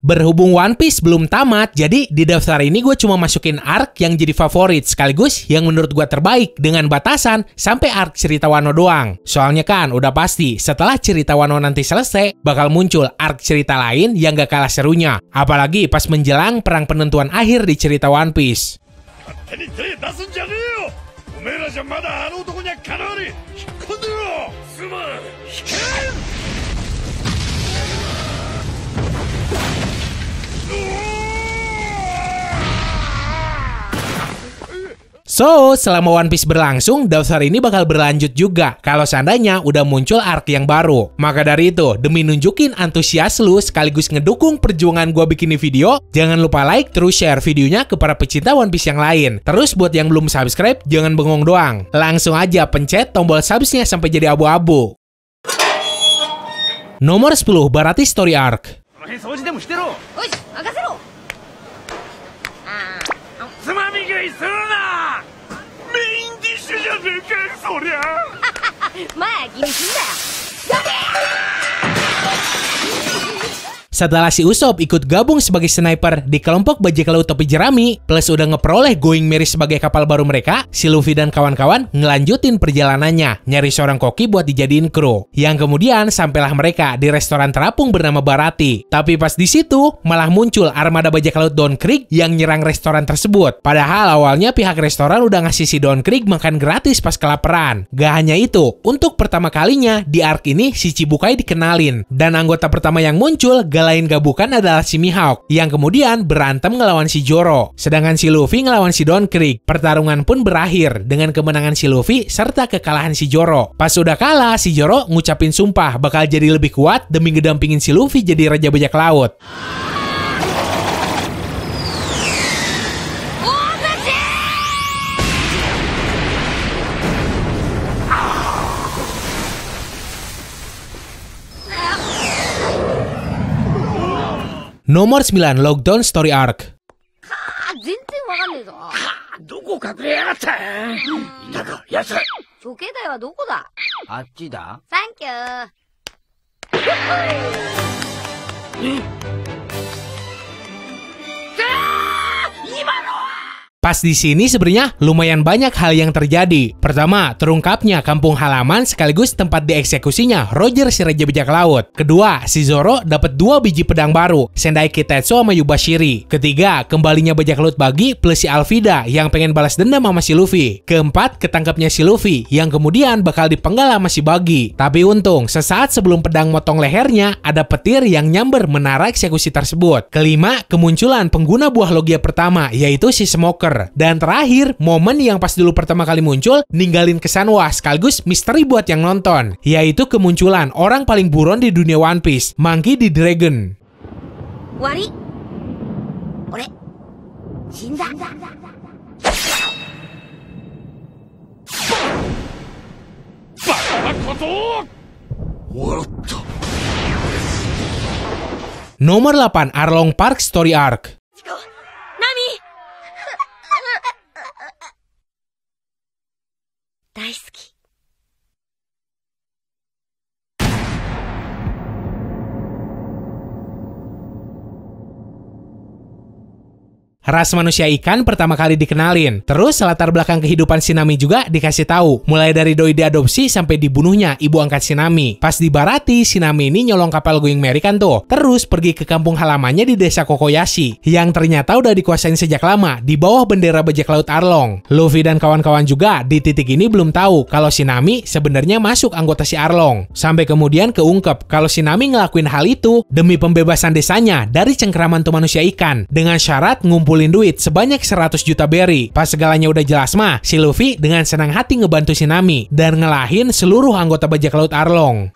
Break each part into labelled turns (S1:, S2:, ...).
S1: Berhubung One Piece belum tamat, jadi di daftar ini gue cuma masukin arc yang jadi favorit sekaligus yang menurut gue terbaik dengan batasan sampai arc cerita Wano doang. Soalnya kan udah pasti setelah cerita Wano nanti selesai bakal muncul arc cerita lain yang gak kalah serunya. Apalagi pas menjelang perang penentuan akhir di cerita One Piece. So, selama One Piece berlangsung, daftar ini bakal berlanjut juga kalau seandainya udah muncul arc yang baru. Maka dari itu, demi nunjukin antusias lu sekaligus ngedukung perjuangan gua bikin video, jangan lupa like terus share videonya ke para pecinta One Piece yang lain. Terus buat yang belum subscribe, jangan bengong doang. Langsung aja pencet tombol subsnya sampai jadi abu-abu. Nomor 10, Baratie Story Arc. Setelah si Usopp ikut gabung sebagai sniper di kelompok bajak laut topi jerami, plus udah ngeperoleh Going Merry sebagai kapal baru mereka, si Luffy dan kawan-kawan ngelanjutin perjalanannya, nyari seorang koki buat dijadiin kru. Yang kemudian sampailah mereka di restoran terapung bernama Baratie. Tapi pas di situ malah muncul armada bajak laut Don Krieg yang nyerang restoran tersebut. Padahal awalnya pihak restoran udah ngasih si Don Krieg makan gratis pas kelaparan. Gak hanya itu, untuk pertama kalinya di arc ini si Chibukai dikenalin, dan anggota pertama yang muncul lain gak bukan adalah si Mihawk yang kemudian berantem ngelawan si Zoro. Sedangkan si Luffy ngelawan si Don Krieg. Pertarungan pun berakhir dengan kemenangan si Luffy serta kekalahan si Zoro. Pas udah kalah, si Zoro ngucapin sumpah bakal jadi lebih kuat demi ngedampingin si Luffy jadi raja bajak laut. Nomor 9, Lockdown Story Arc. Pas di sini sebenarnya lumayan banyak hal yang terjadi. Pertama, terungkapnya kampung halaman sekaligus tempat dieksekusinya Roger si Raja Bajak Laut. Kedua, si Zoro dapat 2 biji pedang baru, Sendai Kitetsu sama Yubashiri. Ketiga, kembalinya bajak laut Buggy plus si Alvida yang pengen balas dendam sama si Luffy. Keempat, ketangkapnya si Luffy yang kemudian bakal dipenggal sama si Buggy. Tapi untung, sesaat sebelum pedang motong lehernya, ada petir yang nyamber menara eksekusi tersebut. Kelima, kemunculan pengguna buah logia pertama, yaitu si Smoker. Dan terakhir, momen yang pas dulu pertama kali muncul, ninggalin kesan wah sekaligus misteri buat yang nonton, yaitu kemunculan orang paling buron di dunia One Piece, Monkey D. Dragon. Wari. Ore. Shinda. Nomor 8, Arlong Park Story Arc. Ras manusia ikan pertama kali dikenalin. Terus latar belakang kehidupan si Nami juga dikasih tahu. Mulai dari doi diadopsi sampai dibunuhnya ibu angkat si Nami. Pas di Baratie, si Nami ini nyolong kapal Going Merry kan tuh. Terus pergi ke kampung halamannya di desa Kokoyashi, yang ternyata udah dikuasain sejak lama di bawah bendera bajak laut Arlong. Luffy dan kawan-kawan juga di titik ini belum tahu kalau si Nami sebenarnya masuk anggota si Arlong. Sampai kemudian keungkap kalau si Nami ngelakuin hal itu demi pembebasan desanya dari cengkraman tuh manusia ikan dengan syarat ngumpulin duit sebanyak 100 juta berry. Pas segalanya udah jelas mah, si Luffy dengan senang hati ngebantu si Nami dan ngelahin seluruh anggota bajak laut Arlong.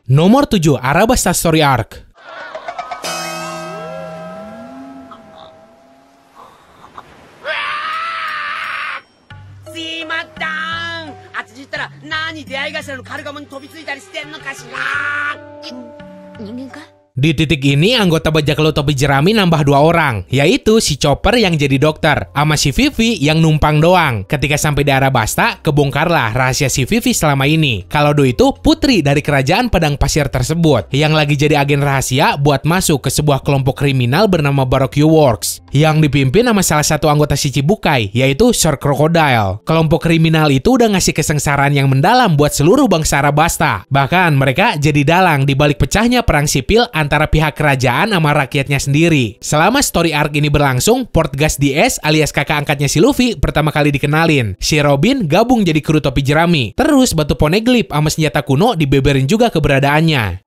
S1: Nomor 7, Arabasta Story Arc.
S2: 何出会い頭のカルガモに飛びついたりしてんのかしら。人間かい？
S1: Di titik ini, anggota bajak laut topi jerami nambah 2 orang, yaitu si Chopper yang jadi dokter, sama si Vivi yang numpang doang. Ketika sampai di Arabasta, kebongkarlah rahasia si Vivi selama ini. Kalau Do itu putri dari kerajaan Padang Pasir tersebut, yang lagi jadi agen rahasia buat masuk ke sebuah kelompok kriminal bernama Baroque Works, yang dipimpin sama salah satu anggota si Cibukai, yaitu Sir Crocodile. Kelompok kriminal itu udah ngasih kesengsaraan yang mendalam buat seluruh bangsa Arabasta. Bahkan mereka jadi dalang di balik pecahnya perang sipil antara pihak kerajaan sama rakyatnya sendiri. Selama story arc ini berlangsung, Portgas DS alias kakak angkatnya si Luffy pertama kali dikenalin. Si Robin gabung jadi kru topi jerami. Terus batu poneglyph sama senjata kuno dibeberin juga keberadaannya.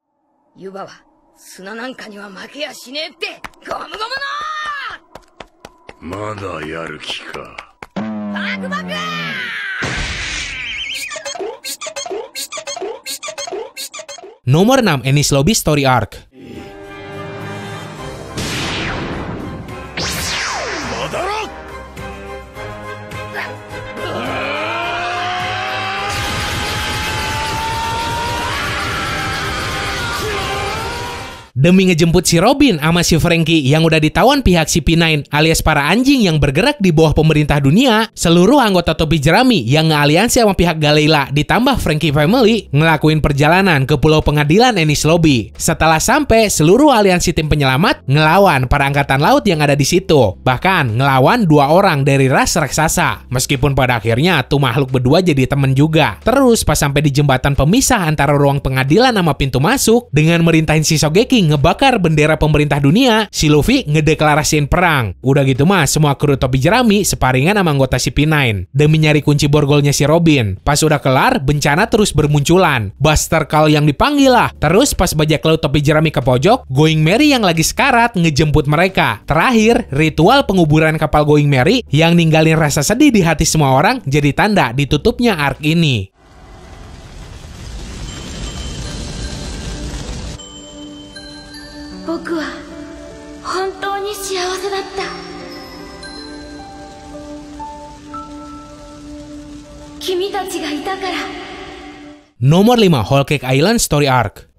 S1: Yuba wa suna nanka ni wa make ya shinee tte gomu gomu no! Mada yaru ki ka. Baku baku! Nomor 6, Enies Lobby Story Arc. Demi ngejemput si Robin sama si Franky yang udah ditawan pihak CP9 alias para anjing yang bergerak di bawah pemerintah dunia, seluruh anggota topi jerami yang ngealiansi sama pihak Galeila ditambah Franky Family ngelakuin perjalanan ke Pulau Pengadilan Enies Lobby. Setelah sampai, seluruh aliansi tim penyelamat ngelawan para angkatan laut yang ada di situ. Bahkan ngelawan 2 orang dari ras raksasa. Meskipun pada akhirnya tuh makhluk berdua jadi temen juga. Terus pas sampai di jembatan pemisah antara ruang pengadilan sama pintu masuk, dengan merintahin si Shogeki ngebakar bendera pemerintah dunia, si Luffy ngedeklarasiin perang. Udah gitu mah, semua kru topi jerami separingan sama anggota CP9 demi nyari kunci borgolnya si Robin. Pas udah kelar, bencana terus bermunculan. Buster Call yang dipanggil lah. Terus pas bajak laut topi jerami ke pojok, Going Merry yang lagi sekarat ngejemput mereka. Terakhir, ritual penguburan kapal Going Merry yang ninggalin rasa sedih di hati semua orang jadi tanda ditutupnya arc ini. Nomor 5, Whole Cake Island Story Arc.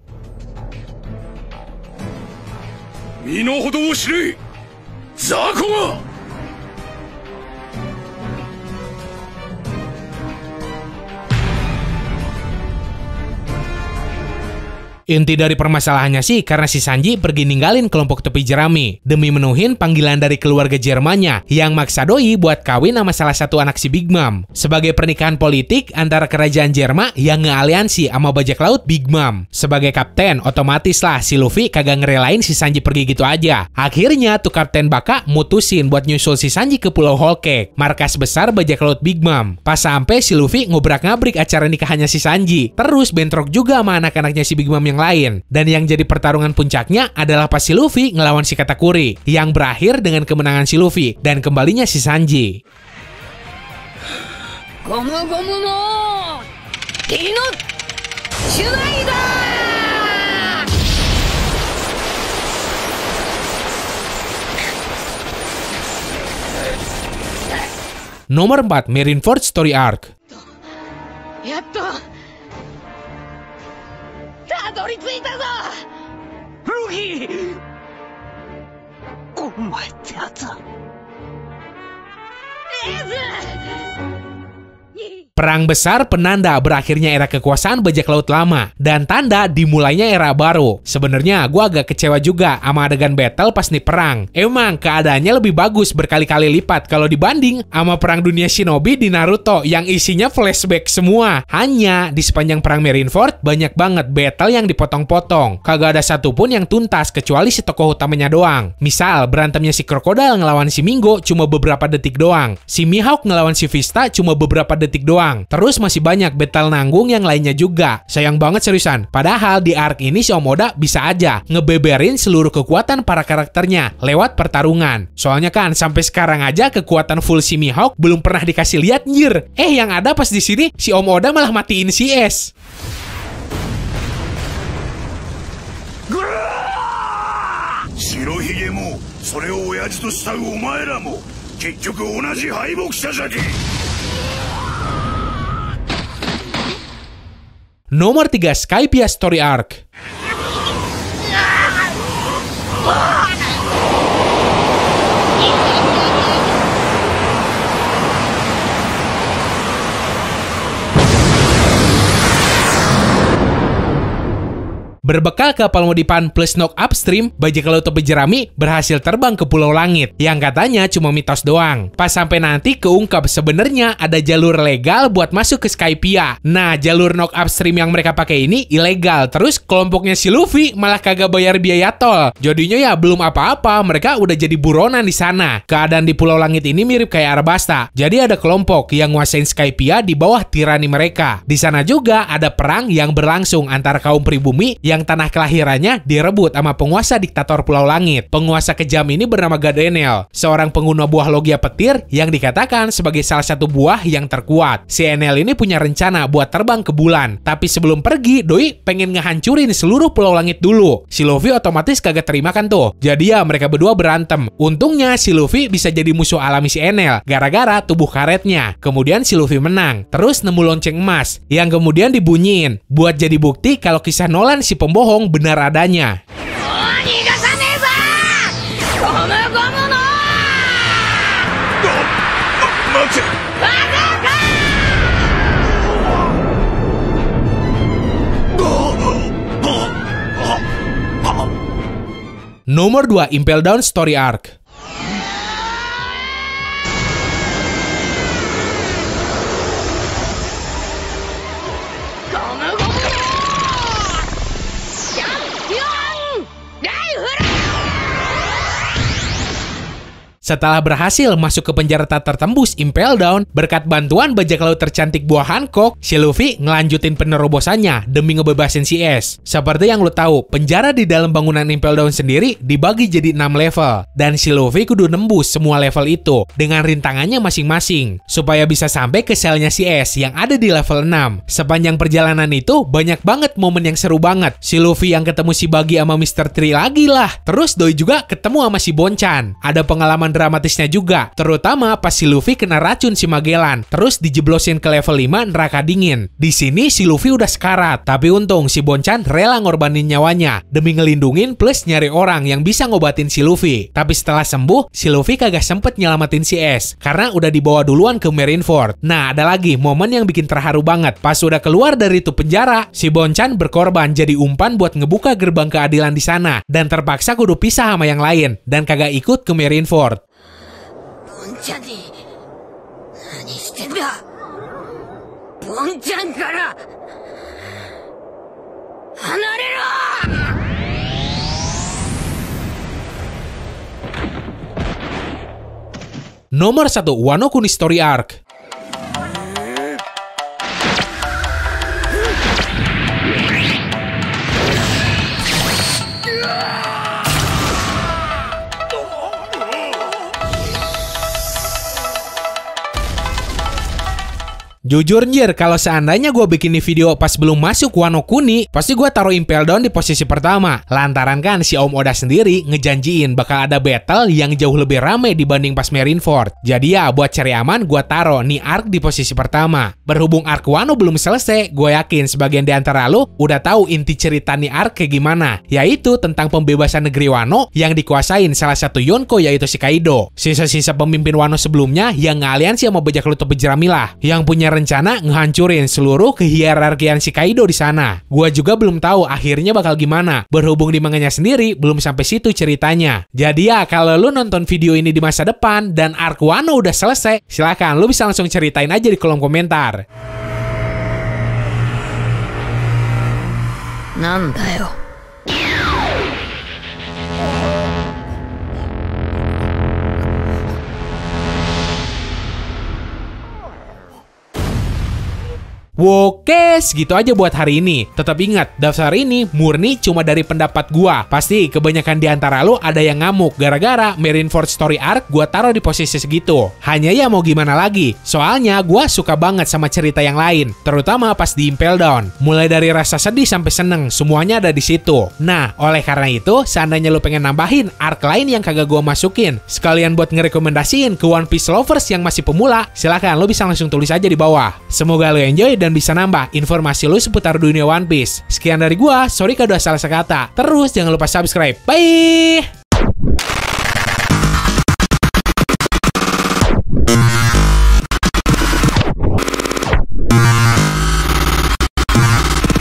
S1: Inti dari permasalahannya sih karena si Sanji pergi ninggalin kelompok topi jerami demi menuhin panggilan dari keluarga Jermannya yang maksa doi buat kawin sama salah satu anak si Big Mom. Sebagai pernikahan politik antara kerajaan Jerman yang ngealiansi sama bajak laut Big Mom. Sebagai kapten, otomatis lah si Luffy kagak ngerelain si Sanji pergi gitu aja. Akhirnya tuh Kapten Baka mutusin buat nyusul si Sanji ke Pulau Whole Cake, markas besar bajak laut Big Mom. Pas sampai si Luffy ngobrak-ngabrik acara nikahannya si Sanji. Terus bentrok juga sama anak-anaknya si Big Mom yang lain. Dan yang jadi pertarungan puncaknya adalah pas si Luffy ngelawan si Katakuri, yang berakhir dengan kemenangan si Luffy dan kembalinya si Sanji. Gomu gomu no Ino Shuraida! Nomor 4, Marineford Story Arc. Yatto! Perang besar penanda berakhirnya era kekuasaan bajak laut lama dan tanda dimulainya era baru. Sebenarnya gue agak kecewa juga sama adegan battle pas nih perang. Emang keadaannya lebih bagus berkali-kali lipat kalau dibanding sama perang dunia shinobi di Naruto yang isinya flashback semua. Hanya di sepanjang perang Marineford banyak banget battle yang dipotong-potong. Kagak ada satupun yang tuntas kecuali si tokoh utamanya doang. Misal berantemnya si Crocodile ngelawan si Mingo cuma beberapa detik doang. Si Mihawk ngelawan si Vista cuma beberapa detik doang. Terus masih banyak battle nanggung yang lainnya juga. Sayang banget seriusan. Padahal di arc ini si Om Oda bisa aja ngebeberin seluruh kekuatan para karakternya lewat pertarungan. Soalnya kan sampai sekarang aja kekuatan full si Mihawk belum pernah dikasih lihat nyir. Yang ada pas di sini si Om Oda malah matiin si S. Shirohige mo, sore o oyaji to shita omae mo, kekyoku onaji haibokusha jaki. Nomor 3, Skypiea Story Arc. Berbekal kapal modifan plus knock upstream, bajak laut topi jerami berhasil terbang ke Pulau Langit yang katanya cuma mitos doang. Pas sampai nanti keungkap sebenarnya ada jalur legal buat masuk ke Skypiea. Nah, jalur knock upstream yang mereka pakai ini ilegal. Terus kelompoknya si Luffy malah kagak bayar biaya tol. Jadinya ya belum apa-apa, mereka udah jadi buronan di sana. Keadaan di Pulau Langit ini mirip kayak Arabasta. Jadi ada kelompok yang nguasain Skypiea di bawah tirani mereka. Di sana juga ada perang yang berlangsung antara kaum pribumi yang tanah kelahirannya direbut sama penguasa diktator Pulau Langit. Penguasa kejam ini bernama Gardenel, seorang pengguna buah logia petir yang dikatakan sebagai salah satu buah yang terkuat. Si Enel ini punya rencana buat terbang ke bulan, tapi sebelum pergi, doi pengen ngehancurin seluruh Pulau Langit dulu. Si Luffy otomatis kagak terima kan tuh. Jadi ya mereka berdua berantem. Untungnya si Luffy bisa jadi musuh alami si Enel gara-gara tubuh karetnya. Kemudian si Luffy menang, terus nemu lonceng emas yang kemudian dibunyiin buat jadi bukti kalau kisah Nolan si pembohong benar adanya. Nomor 2, Impel Down Story Arc. Setelah berhasil masuk ke penjara tak tertembus Impel Down, berkat bantuan bajak laut tercantik buah Hancock, si Luffy ngelanjutin penerobosannya demi ngebebasin si Ace. Seperti yang lo tahu, penjara di dalam bangunan Impel Down sendiri dibagi jadi 6 level, dan si Luffy kudu nembus semua level itu dengan rintangannya masing-masing supaya bisa sampai ke selnya si Ace yang ada di level 6. Sepanjang perjalanan itu banyak banget momen yang seru banget. Si Luffy yang ketemu si Buggy sama Mr. Tree lagi lah. Terus Doi juga ketemu sama si Bonchan. Ada pengalaman dramatisnya juga, terutama pas si Luffy kena racun si Magellan, terus dijeblosin ke level 5 neraka dingin. Di sini si Luffy udah sekarat, tapi untung si Bonchan rela ngorbanin nyawanya demi ngelindungin plus nyari orang yang bisa ngobatin si Luffy. Tapi setelah sembuh, si Luffy kagak sempet nyelamatin si Ace karena udah dibawa duluan ke Marineford. Nah, ada lagi momen yang bikin terharu banget. Pas udah keluar dari itu penjara, si Bonchan berkorban jadi umpan buat ngebuka gerbang keadilan di sana dan terpaksa kudu pisah sama yang lain dan kagak ikut ke Marineford. Nomor 1, Wano Kuni Story Arc. Jujur njir, kalau seandainya gue bikin video pas belum masuk Wano Kuni, pasti gue taruh Impel Down di posisi pertama. Lantaran kan si Om Oda sendiri ngejanjiin bakal ada battle yang jauh lebih rame dibanding pas Marineford. Jadi ya buat cari aman, gue taruh nih arc di posisi pertama. Berhubung arc Wano belum selesai, gue yakin sebagian di antara lo udah tahu inti cerita nih arc kayak gimana. Yaitu tentang pembebasan negeri Wano yang dikuasain salah satu Yonko yaitu si Kaido. Sisa-sisa pemimpin Wano sebelumnya yang ngaliansi sama bajak laut topi jerami lah, yang punya rencana ngehancurin seluruh kehierarkian si Kaido di sana. Gua juga belum tahu akhirnya bakal gimana. Berhubung di manganya sendiri belum sampai situ ceritanya. Jadi ya kalau lu nonton video ini di masa depan dan arc Wano udah selesai, silakan lu bisa langsung ceritain aja di kolom komentar. Nandayo. Oke, segitu aja buat hari ini. Tetap ingat, daftar ini murni cuma dari pendapat gua. Pasti kebanyakan di antara lo ada yang ngamuk gara-gara Marineford Story Arc gua taruh di posisi segitu. Hanya ya mau gimana lagi? Soalnya gua suka banget sama cerita yang lain, terutama pas di Impel Down. Mulai dari rasa sedih sampai seneng, semuanya ada di situ. Nah, oleh karena itu, seandainya lo pengen nambahin arc lain yang kagak gua masukin, sekalian buat ngerekomendasiin ke One Piece lovers yang masih pemula, silahkan lo bisa langsung tulis aja di bawah. Semoga lo enjoy dan dan bisa nambah informasi lu seputar dunia One Piece. Sekian dari gua, sorry kalau udah salah sekata. Terus jangan lupa subscribe. Bye!